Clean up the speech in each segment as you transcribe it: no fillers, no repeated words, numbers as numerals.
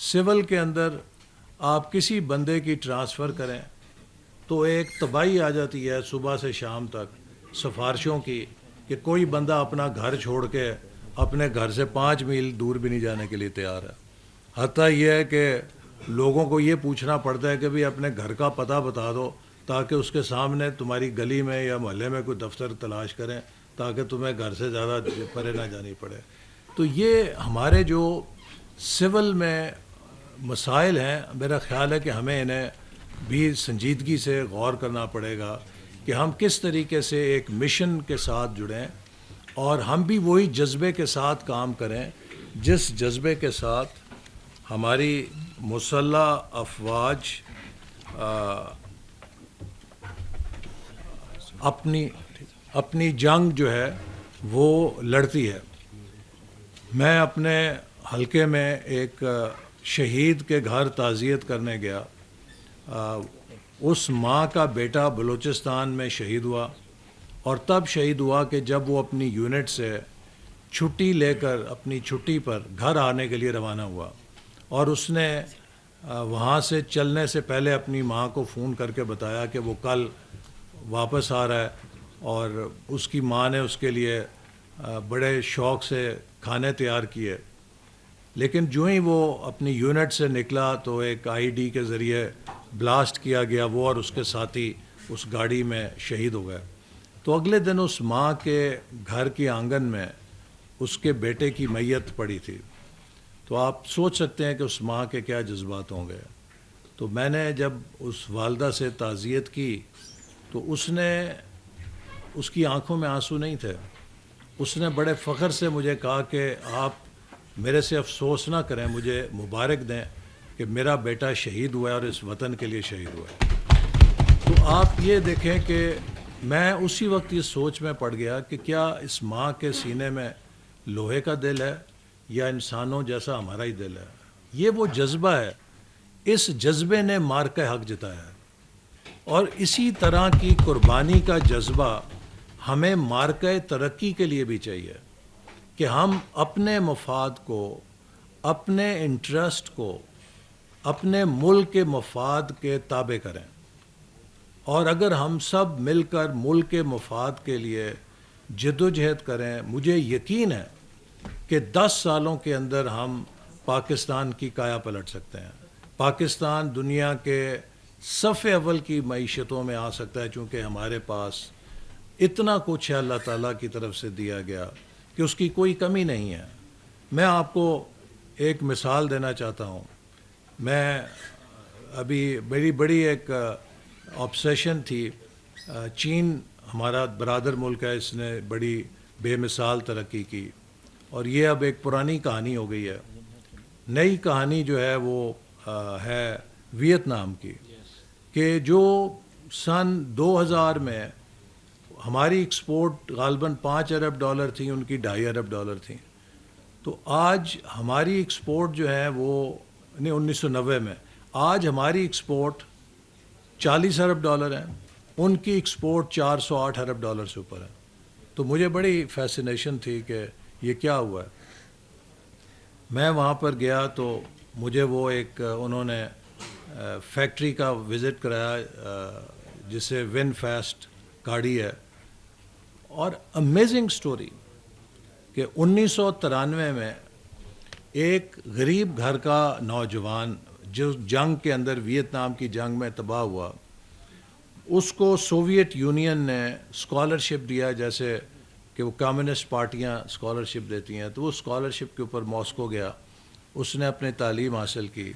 Civil کے اندر آپ کسی بندے کی ٹرانسفر کریں تو ایک تباہی آ جاتی ہے صبح سے شام تک سفارشوں کی کہ کوئی بندہ اپنا گھر چھوڑ کے اپنے گھر سے 5 میل دور بھی نہیں جانے کے لیے تیار ہے. حتیٰ یہ ہے کہ لوگوں کو یہ پوچھنا پڑتا ہے کہ بھئی اپنے گھر کا پتہ بتا دو تاکہ اس کے سامنے تمہاری گلی میں یا محلے میں کوئی دفتر تلاش کریں تاکہ تمہیں گھر سے زیادہ پرے نہ جانی پڑے. تو یہ ہمارے جو سول میں مسائل ہیں، میرا خیال ہے کہ ہمیں انہیں بھی سنجیدگی سے غور کرنا پڑے گا کہ ہم کس طریقے سے ایک مشن کے ساتھ جڑیں اور ہم بھی وہی جذبے کے ساتھ کام کریں جس جذبے کے ساتھ ہماری مسلح افواج اپنی جنگ جو ہے وہ لڑتی ہے. میں اپنے حلقے میں ایک شہید کے گھر تعزیت کرنے گیا. اس ماں کا بیٹا بلوچستان میں شہید ہوا اور تب شہید ہوا کہ جب وہ اپنی یونٹ سے چھٹی لے کر اپنی چھٹی پر گھر آنے کے لیے روانہ ہوا اور اس نے وہاں سے چلنے سے پہلے اپنی ماں کو فون کر کے بتایا کہ وہ کل واپس آ رہا ہے اور اس کی ماں نے اس کے لیے بڑے شوق سے کھانے تیار کیے. لیکن جو ہی وہ اپنی یونٹ سے نکلا تو ایک آئی ڈی کے ذریعے بلاسٹ کیا گیا، وہ اور اس کے ساتھی اس گاڑی میں شہید ہو گئے. تو اگلے دن اس ماں کے گھر کے آنگن میں اس کے بیٹے کی میت پڑی تھی. تو آپ سوچ سکتے ہیں کہ اس ماں کے کیا جذبات ہوں گے. تو میں نے جب اس والدہ سے تعزیت کی تو اس کی آنکھوں میں آنسو نہیں تھے. اس نے بڑے فخر سے مجھے کہا کہ آپ میرے سے افسوس نہ کریں، مجھے مبارک دیں کہ میرا بیٹا شہید ہوا ہے اور اس وطن کے لیے شہید ہوا ہے. تو آپ یہ دیکھیں کہ میں اسی وقت اس سوچ میں پڑ گیا کہ کیا اس ماں کے سینے میں لوہے کا دل ہے یا انسانوں جیسا ہمارا ہی دل ہے. یہ وہ جذبہ ہے، اس جذبے نے مارکہ حق جتایا ہے اور اسی طرح کی قربانی کا جذبہ ہمیں مارکہ ترقی کے لیے بھی چاہیے کہ ہم اپنے مفاد کو، اپنے انٹرسٹ کو اپنے ملک کے مفاد کے تابع کریں. اور اگر ہم سب مل کر ملک کے مفاد کے لیے جدوجہد کریں، مجھے یقین ہے کہ 10 سالوں کے اندر ہم پاکستان کی کایا پلٹ سکتے ہیں. پاکستان دنیا کے صف اول کی معیشتوں میں آ سکتا ہے چونکہ ہمارے پاس اتنا کچھ ہے اللہ تعالیٰ کی طرف سے دیا گیا کہ اس کی کوئی کمی نہیں ہے. میں آپ کو ایک مثال دینا چاہتا ہوں. میں میری بڑی ایک آبسیشن تھی. چین ہمارا برادر ملک ہے، اس نے بڑی بے مثال ترقی کی اور یہ اب ایک پرانی کہانی ہو گئی ہے. نئی کہانی جو ہے وہ ہے ویتنام کی، کہ جو سن 2000 میں ہماری ایکسپورٹ غالباً $5 ارب تھیں، ان کی $2.5 ارب تھیں. تو آج ہماری ایکسپورٹ جو ہے وہ 1990 میں، آج ہماری ایکسپورٹ $40 ارب ہیں، ان کی ایکسپورٹ $408 ارب سے اوپر ہے. تو مجھے بڑی فیسینیشن تھی کہ یہ کیا ہوا ہے. میں وہاں پر گیا تو مجھے وہ ایک انہوں نے فیکٹری کا وزٹ کرایا جسے ون فیسٹ گاڑی ہے، اور امیزنگ سٹوری کہ 1993 میں ایک غریب گھر کا نوجوان جو جنگ کے اندر ویتنام کی جنگ میں تباہ ہوا، اس کو سوویت یونین نے اسکالرشپ دیا، جیسے کہ وہ کمیونسٹ پارٹیاں اسکالرشپ دیتی ہیں. تو وہ اسکالرشپ کے اوپر ماسکو گیا، اس نے اپنی تعلیم حاصل کی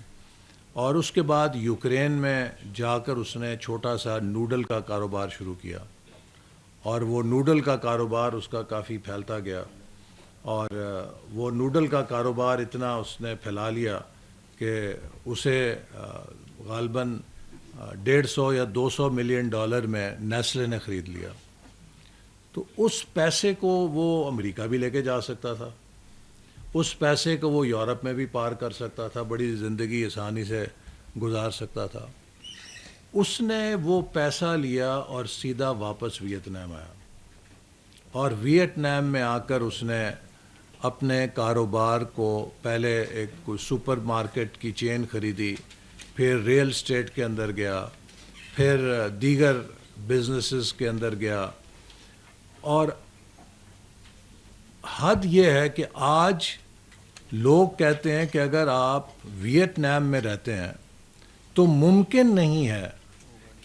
اور اس کے بعد یوکرین میں جا کر اس نے چھوٹا سا نوڈل کا کاروبار شروع کیا اور وہ نوڈل کا کاروبار اس کا کافی پھیلتا گیا اور وہ نوڈل کا کاروبار اتنا اس نے پھیلا لیا کہ اسے غالباً $150 یا $200 ملین میں نیسلے نے خرید لیا. تو اس پیسے کو وہ امریکہ بھی لے کے جا سکتا تھا، اس پیسے کو وہ یورپ میں بھی پار کر سکتا تھا، بڑی زندگی آسانی سے گزار سکتا تھا. اس نے وہ پیسہ لیا اور سیدھا واپس ویتنام آیا اور ویتنام میں آ کر اس نے اپنے کاروبار کو پہلے ایک کوئی سپر مارکیٹ کی چین خریدی، پھر ریئل اسٹیٹ کے اندر گیا، پھر دیگر بزنسز کے اندر گیا. اور حد یہ ہے کہ آج لوگ کہتے ہیں کہ اگر آپ ویتنام میں رہتے ہیں تو ممکن نہیں ہے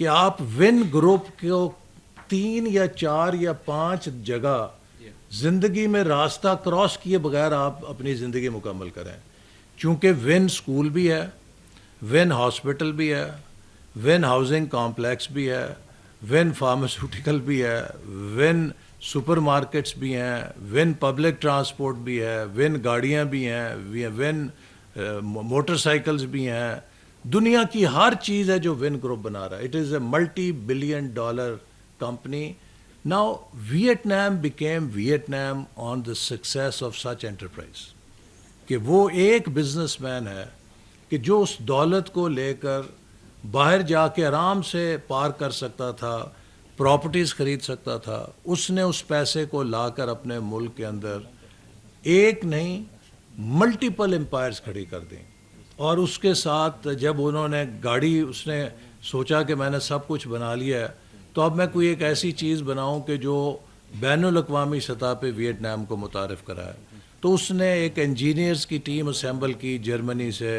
کہ آپ ون گروپ کو 3 یا 4 یا 5 جگہ زندگی میں راستہ کراس کیے بغیر آپ اپنی زندگی مکمل کریں. چونکہ ون اسکول بھی ہے، ون ہاسپٹل بھی ہے، ون ہاؤسنگ کامپلیکس بھی ہے، ون فارماسیوٹیکل بھی ہے، ون سپر مارکیٹس بھی ہیں، ون پبلک ٹرانسپورٹ بھی ہے، ون گاڑیاں بھی ہیں، ون موٹر سائیکلز بھی ہیں. دنیا کی ہر چیز ہے جو ون گروپ بنا رہا ہے. It is a multi billion dollar company. Now, Vietnam became Vietnam on the success of such enterprise. کہ وہ ایک بزنس مین ہے کہ جو اس دولت کو لے کر باہر جا کے آرام سے پار کر سکتا تھا، پراپرٹیز خرید سکتا تھا. اس نے اس پیسے کو لا کر اپنے ملک کے اندر ایک نہیں ملٹیپل امپائرز کھڑی کر دیں. اور اس کے ساتھ جب انہوں نے گاڑی، اس نے سوچا کہ میں نے سب کچھ بنا لیا ہے تو اب میں کوئی ایک ایسی چیز بناؤں کہ جو بین الاقوامی سطح پہ ویتنام کو متعارف کرائے. تو اس نے ایک انجینئرز کی ٹیم اسمبل کی جرمنی سے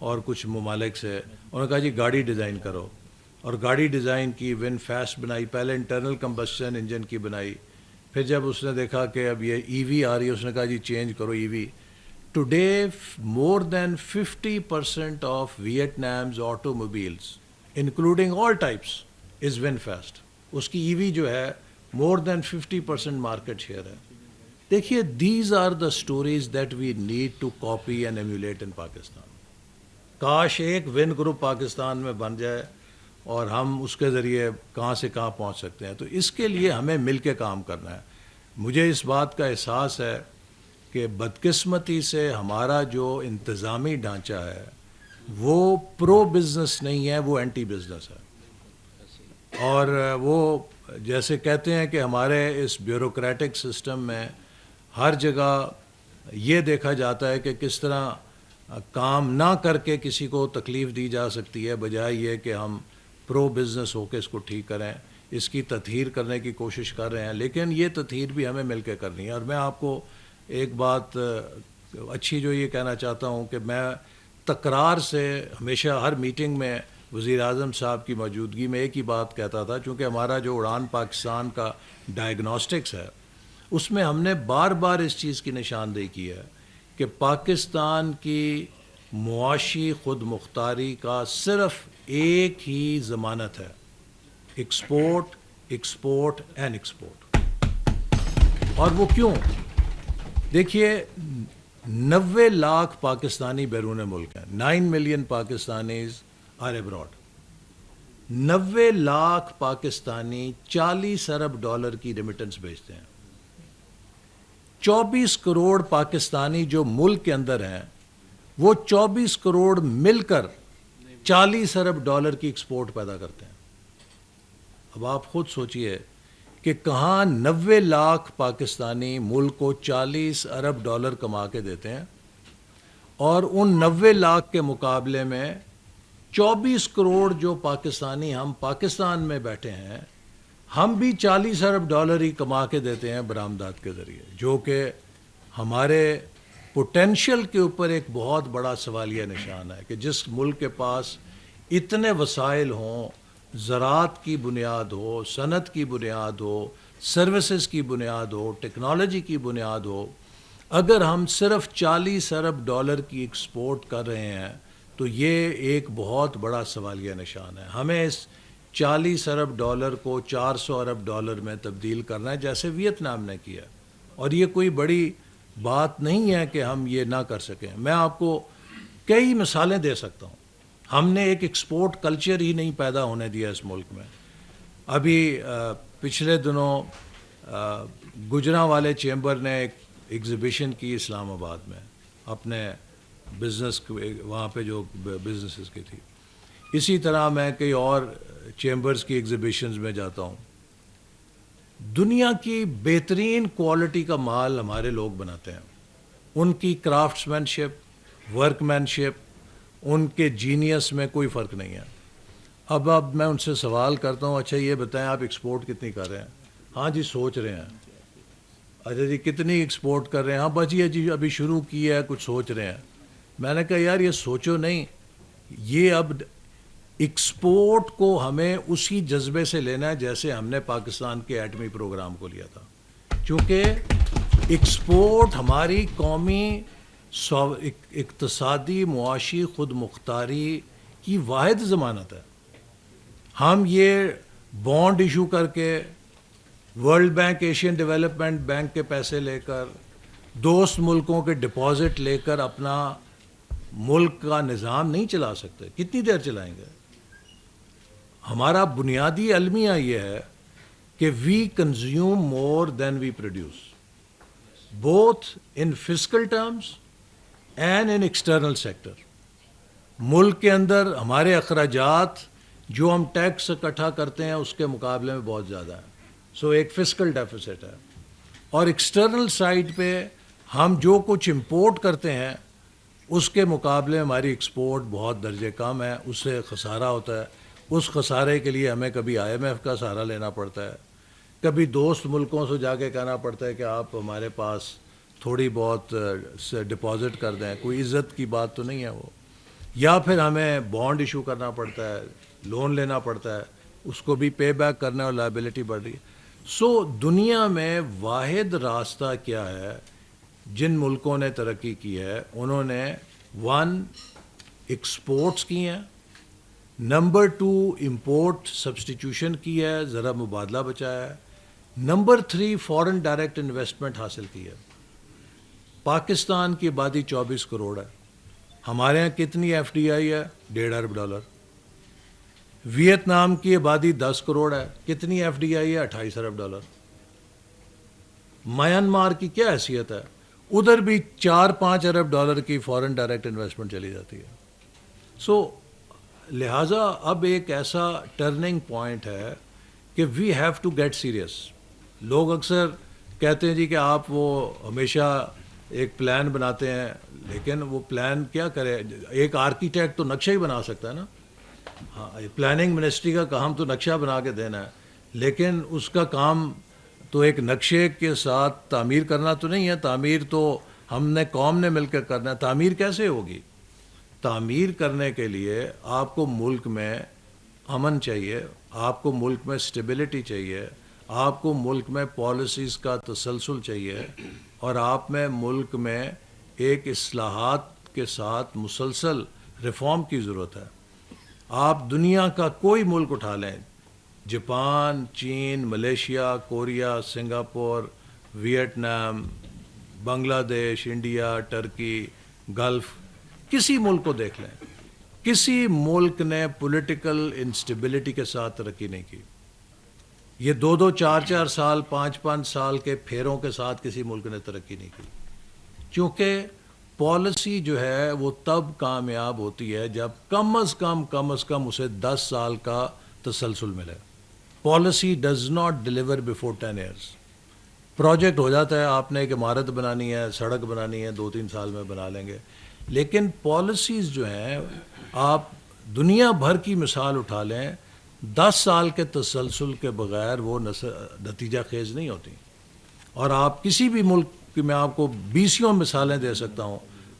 اور کچھ ممالک سے. انہوں نے کہا جی گاڑی ڈیزائن کرو، اور گاڑی ڈیزائن کی، ون فاسٹ بنائی. پہلے انٹرنل کمبشن انجن کی بنائی، پھر جب اس نے دیکھا کہ اب یہ ای وی آ رہی ہے اس نے کہا جی چینج کرو E V. Today more than 50% off Vietnamese automobiles including all types is VinFast. اس کی ای وی جو ہے مور دین 50% مارکیٹ شیئر ہے. دیکھیے these are the stories that we need to copy and emulate in Pakistan. کاش ایک one group Pakistan میں بن جائے اور ہم اس کے ذریعے کہاں سے کہاں پہنچ سکتے ہیں. تو اس کے لیے ہمیں مل کے کام کرنا ہے. مجھے اس بات کا احساس ہے کہ بدقسمتی سے ہمارا جو انتظامی ڈھانچہ ہے وہ پرو بزنس نہیں ہے، وہ اینٹی بزنس ہے. اور وہ جیسے کہتے ہیں کہ ہمارے اس بیوروکریٹک سسٹم میں ہر جگہ یہ دیکھا جاتا ہے کہ کس طرح کام نہ کر کے کسی کو تکلیف دی جا سکتی ہے، بجائے یہ کہ ہم پرو بزنس ہو کے اس کو ٹھیک کریں. اس کی تطہیر کرنے کی کوشش کر رہے ہیں، لیکن یہ تطہیر بھی ہمیں مل کے کرنی ہے. اور میں آپ کو ایک بات اچھی جو یہ کہنا چاہتا ہوں کہ میں تکرار سے ہمیشہ ہر میٹنگ میں وزیر اعظم صاحب کی موجودگی میں ایک ہی بات کہتا تھا، چونکہ ہمارا جو اڑان پاکستان کا ڈائگنوسٹکس ہے اس میں ہم نے بار بار اس چیز کی نشاندہی کی ہے کہ پاکستان کی معاشی خود مختاری کا صرف ایک ہی ضمانت ہے، ایکسپورٹ، ایکسپورٹ اینڈ ایکسپورٹ. اور وہ کیوں؟ دیکھیے 90 لاکھ پاکستانی بیرون ملک ہیں. 9 million Pakistanis are abroad. 90 lakh Pakistani 40 ارب ڈالر کی ریمیٹنس بھیجتے ہیں. 24 کروڑ پاکستانی جو ملک کے اندر ہیں وہ 24 کروڑ مل کر 40 ارب ڈالر کی ایکسپورٹ پیدا کرتے ہیں. اب آپ خود سوچئے کہ کہاں 90 لاکھ پاکستانی ملک کو 40 ارب ڈالر کما کے دیتے ہیں، اور ان 90 لاکھ کے مقابلے میں 24 کروڑ جو پاکستانی ہم پاکستان میں بیٹھے ہیں ہم بھی 40 ارب ڈالر ہی کما کے دیتے ہیں برآمدات کے ذریعے، جو کہ ہمارے پوٹینشیل کے اوپر ایک بہت بڑا سوالیہ نشان ہے کہ جس ملک کے پاس اتنے وسائل ہوں، زراعت کی بنیاد ہو، صنعت کی بنیاد ہو، سروسز کی بنیاد ہو، ٹیکنالوجی کی بنیاد ہو، اگر ہم صرف 40 ارب ڈالر کی ایکسپورٹ کر رہے ہیں تو یہ ایک بہت بڑا سوالیہ نشان ہے. ہمیں اس 40 ارب ڈالر کو 400 ارب ڈالر میں تبدیل کرنا ہے جیسے ویتنام نے کیا. اور یہ کوئی بڑی بات نہیں ہے کہ ہم یہ نہ کر سکیں. میں آپ کو کئی مثالیں دے سکتا ہوں. ہم نے ایک ایکسپورٹ کلچر ہی نہیں پیدا ہونے دیا اس ملک میں. ابھی پچھلے دنوں گجرانوالے چیمبر نے ایک ایگزیبیشن کی اسلام آباد میں اپنے بزنس، وہاں پہ جو بزنسز کی تھی. اسی طرح میں کئی اور چیمبرز کی ایگزیبیشنز میں جاتا ہوں. دنیا کی بہترین کوالٹی کا مال ہمارے لوگ بناتے ہیں. ان کی کرافٹس مین شپ، ورک مین شپ، ان کے جینیس میں کوئی فرق نہیں ہے. اب میں ان سے سوال کرتا ہوں، اچھا یہ بتائیں آپ ایکسپورٹ کتنی کر رہے ہیں؟ ہاں جی سوچ رہے ہیں. اچھا جی کتنی ایکسپورٹ کر رہے ہیں؟ ہاں بس یہ جی ابھی شروع کی ہے، کچھ سوچ رہے ہیں. میں نے کہا یار یہ سوچو نہیں، یہ اب ایکسپورٹ کو ہمیں اسی جذبے سے لینا ہے جیسے ہم نے پاکستان کے ایٹمی پروگرام کو لیا تھا. چونکہ ایکسپورٹ ہماری قومی اقتصادی معاشی خود مختاری کی واحد ضمانت ہے. ہم یہ بانڈ ایشو کر کے، world bank, Asian development bank کے پیسے لے کر، دوست ملکوں کے ڈپازٹ لے کر اپنا ملک کا نظام نہیں چلا سکتے. کتنی دیر چلائیں گے؟ ہمارا بنیادی المیہ یہ ہے کہ we consume more than we produce, both in physical terms and in external sector. ملک کے اندر ہمارے اخراجات جو ہم ٹیکس اکٹھا کرتے ہیں اس کے مقابلے میں بہت زیادہ ہیں. سو ایک فسکل ڈیفیسٹ ہے. اور ایکسٹرنل سائڈ پہ ہم جو کچھ امپورٹ کرتے ہیں اس کے مقابلے ہماری ایکسپورٹ بہت درجے کم ہے، اس سے خسارہ ہوتا ہے. اس خسارے کے لیے ہمیں کبھی IMF کا سہارا لینا پڑتا ہے، کبھی دوست ملکوں سے جا کے کہنا پڑتا ہے کہ آپ ہمارے پاس تھوڑی بہت ڈپازٹ کر دیں. کوئی عزت کی بات تو نہیں ہے وہ. یا پھر ہمیں بانڈ ایشو کرنا پڑتا ہے، لون لینا پڑتا ہے، اس کو بھی پے بیک کرنا اور لائبلٹی بڑھ رہی ہے. سو دنیا میں واحد راستہ کیا ہے؟ جن ملکوں نے ترقی کی ہے انہوں نے 1 ایکسپورٹس کی ہیں، نمبر 2 امپورٹ سبسٹیٹیوشن کی ہے، ذرا مبادلہ بچایا ہے، نمبر 3 فورن ڈائریکٹ انویسٹمنٹ حاصل کی ہے. پاکستان کی آبادی 24 کروڑ ہے، ہمارے ہاں کتنی FDI ہے؟ $1.5 ارب. ویتنام کی آبادی 10 کروڑ ہے، کتنی FDI ہے؟ $28 ارب. میانمار کی کیا حیثیت ہے؟ ادھر بھی $4-5 ارب کی فورن ڈائریکٹ انویسٹمنٹ چلی جاتی ہے. سو لہٰذا اب ایک ایسا ٹرننگ پوائنٹ ہے کہ we have to get serious. لوگ اکثر کہتے ہیں جی کہ آپ وہ ہمیشہ ایک پلان بناتے ہیں، لیکن وہ پلان کیا کرے؟ ایک آرکیٹیکٹ تو نقشہ ہی بنا سکتا ہے نا. ہاں پلاننگ منسٹری کا کام تو نقشہ بنا کے دینا ہے، لیکن اس کا کام تو ایک نقشے کے ساتھ تعمیر کرنا تو نہیں ہے. تعمیر تو ہم نے قوم نے مل کر کرنا ہے. تعمیر کیسے ہوگی؟ تعمیر کرنے کے لیے آپ کو ملک میں امن چاہیے، آپ کو ملک میں سٹیبلٹی چاہیے، آپ کو ملک میں پالیسیز کا تسلسل چاہیے، اور آپ میں ملک میں ایک اصلاحات کے ساتھ مسلسل ریفارم کی ضرورت ہے. آپ دنیا کا کوئی ملک اٹھا لیں، جاپان، چین، ملیشیا، کوریا، سنگاپور، ویتنام، بنگلہ دیش، انڈیا، ٹرکی، گلف، کسی ملک کو دیکھ لیں، کسی ملک نے پولیٹیکل انسٹیبلٹی کے ساتھ ترقی نہیں کی. یہ 2-2, 4-4 سال، 5-5 سال کے پھیروں کے ساتھ کسی ملک نے ترقی نہیں کی. کیونکہ پالیسی جو ہے وہ تب کامیاب ہوتی ہے جب کم از کم اسے 10 سال کا تسلسل ملے. Policy does not deliver before 10 years. Project ہو جاتا ہے، آپ نے ایک عمارت بنانی ہے، سڑک بنانی ہے، 2-3 سال میں بنا لیں گے، لیکن پالیسیز جو ہیں آپ دنیا بھر کی مثال اٹھا لیں، 10 سال کے تسلسل کے بغیر وہ نتیجہ خیز نہیں ہوتی. اور آپ کسی بھی ملک کی میں آپ کو 20 مثالیں دے سکتا ہوں.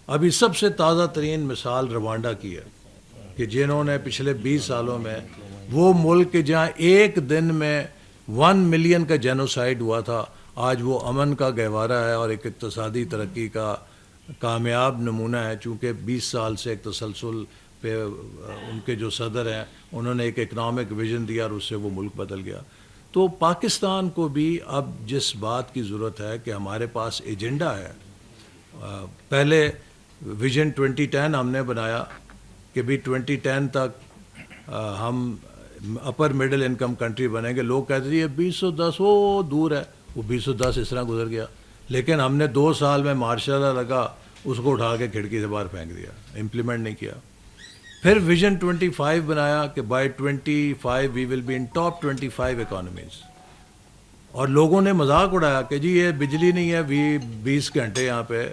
ابھی سب سے تازہ ترین مثال روانڈا کی ہے کہ جنہوں نے پچھلے 20 سالوں میں وہ ملک جہاں ایک دن میں 1 ملین کا جینوسائیڈ ہوا تھا، آج وہ امن کا گہوارہ ہے اور ایک اقتصادی ترقی کا کامیاب نمونہ ہے. چونکہ 20 سال سے ایک تسلسل پہ ان کے جو صدر ہیں انہوں نے ایک اکنامک ویژن دیا اور اس سے وہ ملک بدل گیا. تو پاکستان کو بھی اب جس بات کی ضرورت ہے کہ ہمارے پاس ایجنڈا ہے. پہلے ویژن 2010 ہم نے بنایا کہ بھی 2010 تک ہم اپر مڈل انکم کنٹری بنیں گے. لوگ کہتے ہیں یہ 2010 وہ دور ہے، وہ 2010 اس طرح گزر گیا، لیکن ہم نے 2 سال میں ماشاء اللہ لگا اس کو اٹھا کے کھڑکی سے باہر پھینک دیا، امپلیمنٹ نہیں کیا. پھر ویژن 25 بنایا کہ by 25 we will be in top 25 economies. اور لوگوں نے مذاق اڑایا کہ جی یہ بجلی نہیں ہے 20 گھنٹے یہاں پہ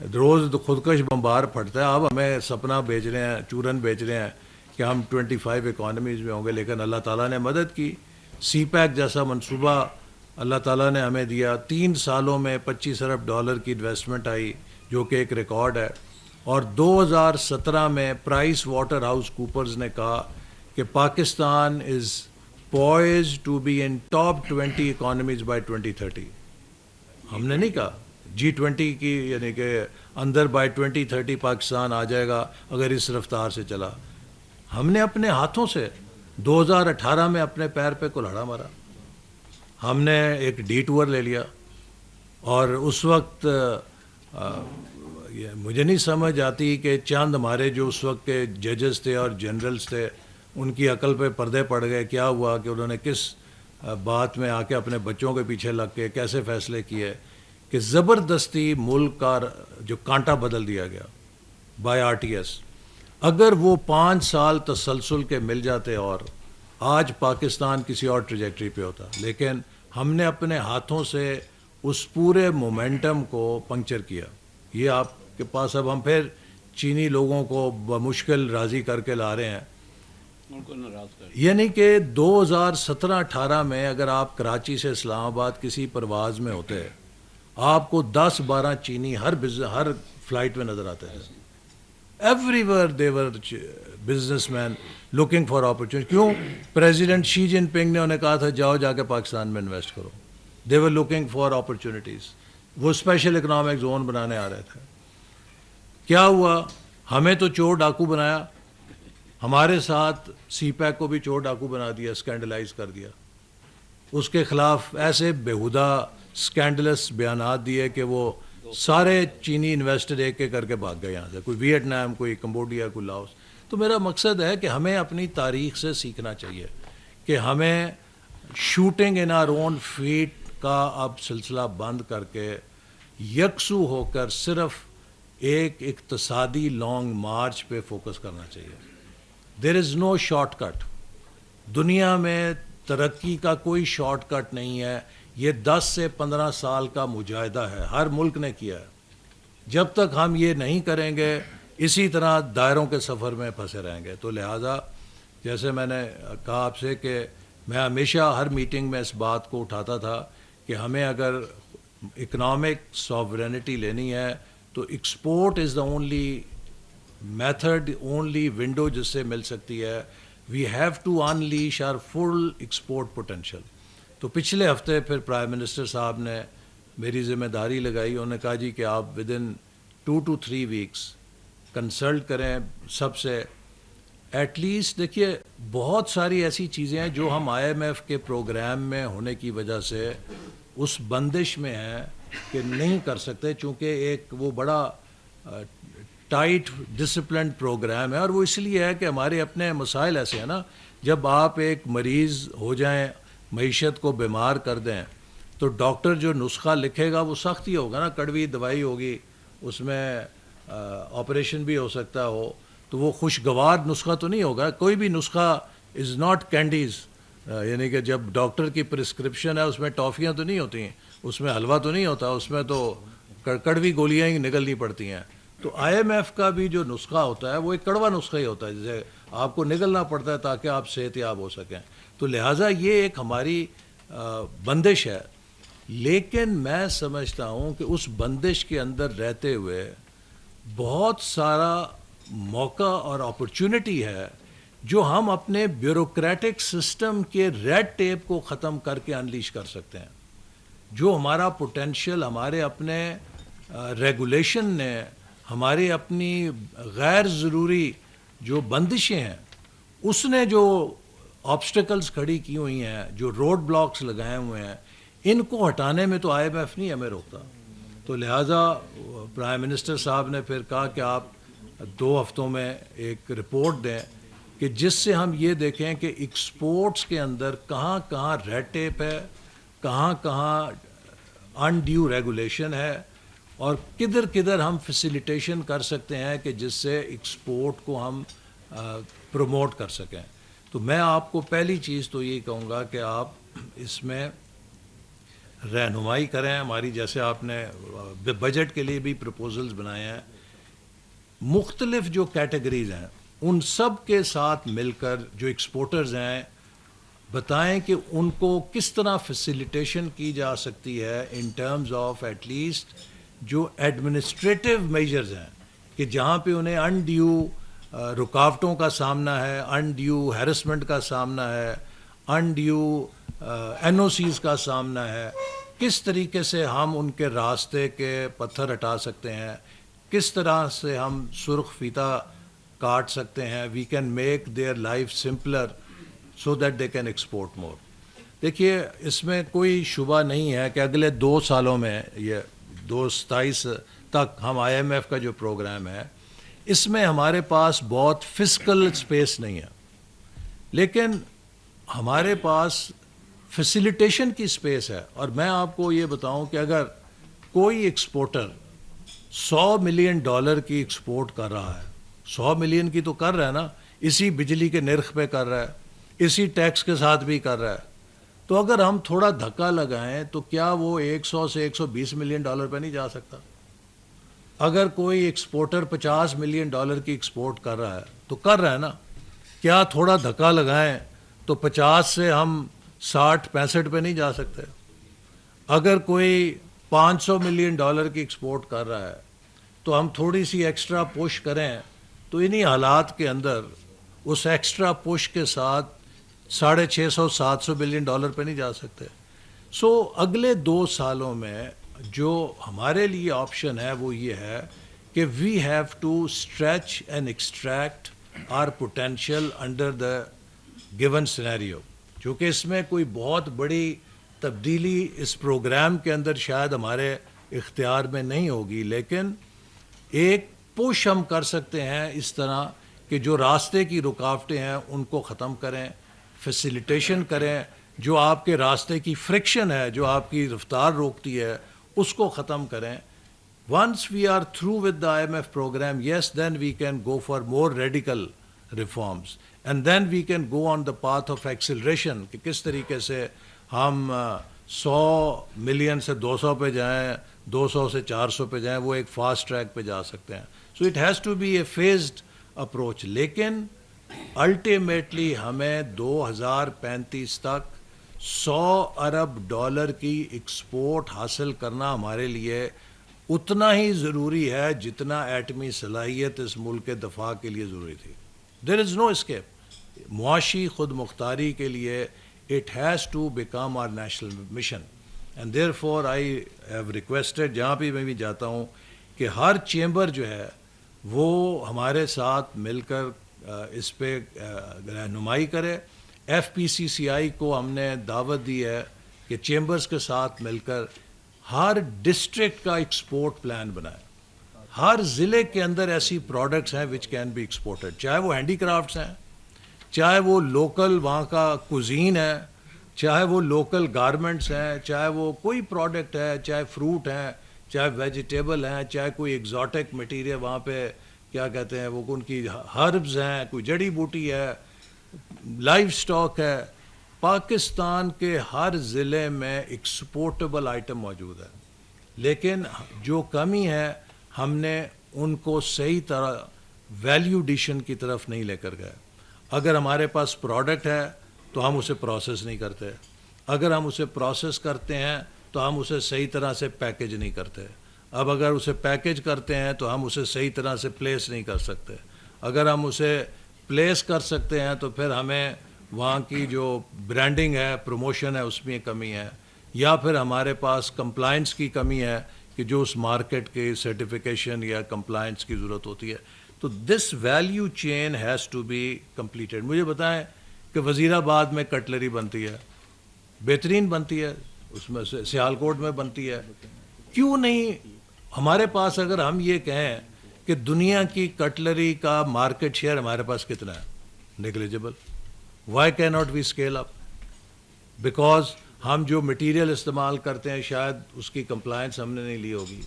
روز خودکش بمبار پھٹتا ہے. اب ہمیں سپنا بیچ رہے ہیں, چورن بیچ رہے ہیں کہ ہم 25 اکانومیز میں ہوں گے, لیکن اللہ تعالیٰ نے مدد کی. سی پیک جیسا منصوبہ اللہ تعالیٰ نے ہمیں دیا. 3 سالوں میں $25 ارب کی انویسٹمنٹ آئی, جو کہ ایک ریکارڈ ہے. اور 2017 میں پرائس واٹر ہاؤس کوپرز نے کہا کہ Pakistan is poised to be in top 20 economies by 2030. ہم نے نہیں کہا G20 کی, یعنی کہ اندر بائی 2030 پاکستان آ جائے گا اگر اس رفتار سے چلا. ہم نے اپنے ہاتھوں سے 2018 میں اپنے پیر پہ کلہاڑا مارا. ہم نے ایک ڈی ٹور لے لیا, اور اس وقت مجھے نہیں سمجھ آتی کہ چند ہمارے جو اس وقت کے ججز تھے اور جنرلز تھے, ان کی عقل پہ پردے پڑ گئے. کیا ہوا کہ انہوں نے کس بات میں آ کے اپنے بچوں کے پیچھے لگ کے کیسے فیصلے کیے کہ زبردستی ملک کا جو کانٹا بدل دیا گیا بائی RTS. اگر وہ 5 سال تسلسل کے مل جاتے اور آج پاکستان کسی اور ٹریجیکٹری پہ ہوتا, لیکن ہم نے اپنے ہاتھوں سے اس پورے مومنٹم کو پنکچر کیا. یہ آپ کے پاس اب ہم پھر چینی لوگوں کو بمشکل راضی کر کے لا رہے ہیں. یعنی کہ 2017-18 میں اگر آپ کراچی سے اسلام آباد کسی پرواز میں ہوتے, آپ کو 10-12 چینی ہر فلائٹ میں نظر آتے تھے. Every where they were business man looking for opportunity. کیوں؟ پریزیڈنٹ شی جن پنگ نے انہیں کہا تھا جاؤ جا کے پاکستان میں انویسٹ کرو. دے ور لوکنگ فار اپرچونیٹیز. وہ اسپیشل اکنامک زون بنانے آ رہے تھے. کیا ہوا؟ ہمیں تو چور ڈاکو بنایا, ہمارے ساتھ سی پیک کو بھی چور ڈاکو بنا دیا, اسکینڈلائز کر دیا. اس کے خلاف ایسے بیہودہ اسکینڈلس بیانات دیے کہ وہ سارے چینی انویسٹر ایک ایک کر کے بھاگ گئے یہاں سے, کوئی ویٹنام, کوئی کمبوڈیا, کوئی لاؤس. تو میرا مقصد ہے کہ ہمیں اپنی تاریخ سے سیکھنا چاہیے کہ ہمیں shooting in our own feet کا اب سلسلہ بند کر کے یکسو ہو کر صرف ایک اقتصادی لانگ مارچ پہ فوکس کرنا چاہیے. دیر از نو شارٹ کٹ. دنیا میں ترقی کا کوئی شارٹ کٹ نہیں ہے. یہ 10 سے 15 سال کا مجاہدہ ہے, ہر ملک نے کیا ہے. جب تک ہم یہ نہیں کریں گے اسی طرح دائروں کے سفر میں پھنسے رہیں گے. تو لہٰذا جیسے میں نے کہا آپ سے کہ میں ہمیشہ ہر میٹنگ میں اس بات کو اٹھاتا تھا کہ ہمیں اگر اکنامک ساورینٹی لینی ہے تو export is the only method, only window جس سے مل سکتی ہے. We have to unleash our full export potential. تو پچھلے ہفتے پھر پرائم منسٹر صاحب نے میری ذمہ داری لگائی. انہوں نے کہا جی کہ آپ with in 2 to 3 weeks consult کریں سب سے. ایٹ لیسٹ دیکھیے بہت ساری ایسی چیزیں ہیں جو ہم IMF کے پروگرام میں ہونے کی وجہ سے اس بندش میں ہیں کہ نہیں کر سکتے, چونکہ ایک وہ بڑا ٹائٹ ڈسپلنڈ پروگرام ہے. اور وہ اس لیے ہے کہ ہمارے اپنے مسائل ایسے ہیں نا, جب آپ ایک مریض ہو جائیں, معیشت کو بیمار کر دیں, تو ڈاکٹر جو نسخہ لکھے گا وہ سخت ہی ہوگا نا, کڑوی دوائی ہوگی, اس میں آپریشن بھی ہو سکتا ہو, تو وہ خوشگوار نسخہ تو نہیں ہوگا. کوئی بھی نسخہ از ناٹ کینڈیز, یعنی کہ جب ڈاکٹر کی پرسکرپشن ہے اس میں ٹافیاں تو نہیں ہوتی ہیں, اس میں حلوہ تو نہیں ہوتا, اس میں تو کڑوی گولیاں ہی نکلنی پڑتی ہیں. تو IMF کا بھی جو نسخہ ہوتا ہے وہ ایک کڑوا نسخہ ہی ہوتا ہے, جسے آپ کو نگلنا پڑتا ہے تاکہ آپ صحت یاب ہو سکیں. تو لہٰذا یہ ایک ہماری بندش ہے. لیکن میں سمجھتا ہوں کہ اس بندش کے اندر رہتے ہوئے بہت سارا موقع اور اپرچونٹی ہے جو ہم اپنے بیوروکریٹک سسٹم کے ریڈ ٹیپ کو ختم کر کے انلیش کر سکتے ہیں. جو ہمارا پوٹینشیل ہمارے اپنے ریگولیشن نے, ہماری اپنی غیر ضروری جو بندشیں ہیں, اس نے جو آبسٹیکلز کھڑی کی ہوئی ہیں, جو روڈ بلاکس لگائے ہوئے ہیں, ان کو ہٹانے میں تو IMF نہیں ہمیں روکتا. تو لہٰذا پرائم منسٹر صاحب نے پھر کہا کہ آپ 2 ہفتوں میں ایک رپورٹ دیں کہ جس سے ہم یہ دیکھیں کہ ایکسپورٹس کے اندر کہاں کہاں ریڈ ٹیپ ہے, کہاں کہاں انڈیو ریگولیشن ہے, اور کدھر کدھر ہم فیسیلیٹیشن کر سکتے ہیں کہ جس سے ایکسپورٹ کو ہم پروموٹ کر سکیں. تو میں آپ کو پہلی چیز تو یہ کہوں گا کہ آپ اس میں رہنمائی کریں ہماری، جیسے آپ نے بجٹ کے لیے بھی پروپوزلز بنائے ہیں، مختلف جو کیٹیگریز ہیں ان سب کے ساتھ مل کر جو ایکسپورٹرز ہیں بتائیں کہ ان کو کس طرح فیسیلیٹیشن کی جا سکتی ہے in terms of at least جو ایڈمنسٹریٹو میجرز ہیں، کہ جہاں پہ انہیں انڈیو رکاوٹوں کا سامنا ہے، انڈیو ہیرسمنٹ کا سامنا ہے، انڈیو این او سیز کا سامنا ہے، کس طریقے سے ہم ان کے راستے کے پتھر ہٹا سکتے ہیں، کس طرح سے ہم سرخ فیتہ کاٹ سکتے ہیں، we can make their life simpler so that they can export more. دیکھیے اس میں کوئی شبہ نہیں ہے کہ اگلے 2 سالوں میں، یہ 2027 تک ہم آئی ایم ایف کا جو پروگرام ہے اس میں ہمارے پاس بہت فزیکل اسپیس نہیں ہے، لیکن ہمارے پاس فیسیلیٹیشن کی اسپیس ہے. اور میں آپ کو یہ بتاؤں کہ اگر کوئی ایکسپورٹر $100 ملین کی ایکسپورٹ کر رہا ہے، 100 ملین کی تو کر رہا ہے نا، اسی بجلی کے نرخ پہ کر رہا ہے، اسی ٹیکس کے ساتھ بھی کر رہا ہے، تو اگر ہم تھوڑا دھکا لگائیں تو کیا وہ 100 سے $120 ملین پہ نہیں جا سکتا؟ اگر کوئی ایکسپورٹر $50 ملین کی ایکسپورٹ کر رہا ہے تو کر رہا ہے نا، کیا تھوڑا دھکا لگائیں تو 50 سے ہم 60-65 پہ نہیں جا سکتے؟ اگر کوئی $500 ملین کی ایکسپورٹ کر رہا ہے تو ہم تھوڑی سی ایکسٹرا پش کریں تو انہی حالات کے اندر اس ایکسٹرا پش کے ساتھ 650-700 ملین پہ نہیں جا سکتے؟ سو اگلے 2 سالوں میں جو ہمارے لیے آپشن ہے وہ یہ ہے کہ we have to stretch and extract our potential under the given scenario. چونکہ اس میں کوئی بہت بڑی تبدیلی اس پروگرام کے اندر شاید ہمارے اختیار میں نہیں ہوگی، لیکن ایک پش ہم کر سکتے ہیں اس طرح کہ جو راستے کی رکاوٹیں ہیں ان کو ختم کریں، فیسیلیٹیشن کریں، جو آپ کے راستے کی فرکشن ہے، جو آپ کی رفتار روکتی ہے اس کو ختم کریں. Once we are through with the IMF program, yes, then we can go for more radical reforms. And then we can go on the path of acceleration کہ کس طریقے سے ہم 100 ملین سے 200 پہ جائیں، 200 سے 400 پہ جائیں، وہ ایک فاسٹ ٹریک پہ جا سکتے ہیں. So it has to be a phased approach. لیکن الٹیمیٹلی ہمیں 2035 تک $100 ارب کی ایکسپورٹ حاصل کرنا ہمارے لیے اتنا ہی ضروری ہے جتنا ایٹمی صلاحیت اس ملک کے دفاع کے لیے ضروری تھی. There is no escape. معاشی خود مختاری کے لیے it has to become our national mission. And therefore I have requested, جہاں بھی میں جاتا ہوں، کہ ہر چیمبر جو ہے وہ ہمارے ساتھ مل کر اس پہ رہنمائی کرے. ایف پی سی سی آئی کو ہم نے دعوت دی ہے کہ چیمبرز کے ساتھ مل کر ہر ڈسٹرکٹ کا ایکسپورٹ پلان بنائے. ہر ضلع کے اندر ایسی پروڈکٹس ہیں وچ کین بی ایکسپورٹڈ، چاہے وہ ہینڈی کرافٹس ہیں، چاہے وہ لوکل وہاں کا کوزین ہے، چاہے وہ لوکل گارمنٹس ہیں، چاہے وہ کوئی پروڈکٹ ہے، چاہے فروٹ ہیں، چاہے ویجیٹیبل ہیں، چاہے کوئی ایگزاٹک مٹیریل وہاں پہ کیا کہتے ہیں وہ ان کی ہربز ہیں، کوئی جڑی بوٹی ہے، لائف سٹاک ہے. پاکستان کے ہر ضلع میں ایکسپورٹیبل آئٹم موجود ہے، لیکن جو کمی ہے ہم نے ان کو صحیح طرح ویلیو ایڈیشن کی طرف نہیں لے کر گئے. اگر ہمارے پاس پروڈکٹ ہے تو ہم اسے پروسیس نہیں کرتے، اگر ہم اسے پروسیس کرتے ہیں تو ہم اسے صحیح طرح سے پیکج نہیں کرتے. اب اگر اسے پیکج کرتے ہیں تو ہم اسے صحیح طرح سے پلیس نہیں کر سکتے. اگر ہم اسے پلیس کر سکتے ہیں تو پھر ہمیں وہاں کی جو برانڈنگ ہے، پروموشن ہے، اس میں کمی ہے، یا پھر ہمارے پاس کمپلائنس کی کمی ہے کہ جو اس مارکیٹ کے سرٹیفیکیشن یا کمپلائنس کی ضرورت ہوتی ہے. تو this value chain has to be completed. مجھے بتائیں کہ وزیر آباد میں کٹلری بنتی ہے، بہترین بنتی ہے، اس میں سیالکوٹ میں بنتی ہے، کیوں نہیں ہمارے پاس؟ اگر ہم یہ کہیں کہ دنیا کی کٹلری کا مارکیٹ شیئر ہمارے پاس کتنا ہے؟ نیگلیجبل. وائی کی not we scale up? Because ہم جو مٹیریل استعمال کرتے ہیں شاید اس کی کمپلائنس ہم نے نہیں لی ہوگی،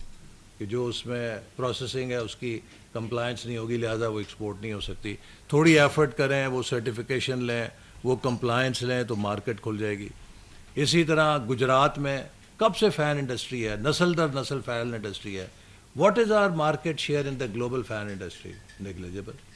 کہ جو اس میں پروسیسنگ ہے اس کی کمپلائنس نہیں ہوگی، لہٰذا وہ ایکسپورٹ نہیں ہو سکتی. تھوڑی ایفرٹ کریں، وہ سرٹیفیکیشن لیں، وہ کمپلائنس لیں تو مارکیٹ کھل جائے گی. اسی طرح گجرات میں کب سے فین انڈسٹری ہے, نسل در نسل فین انڈسٹری ہے. What is our market share in the global fan industry? Negligible.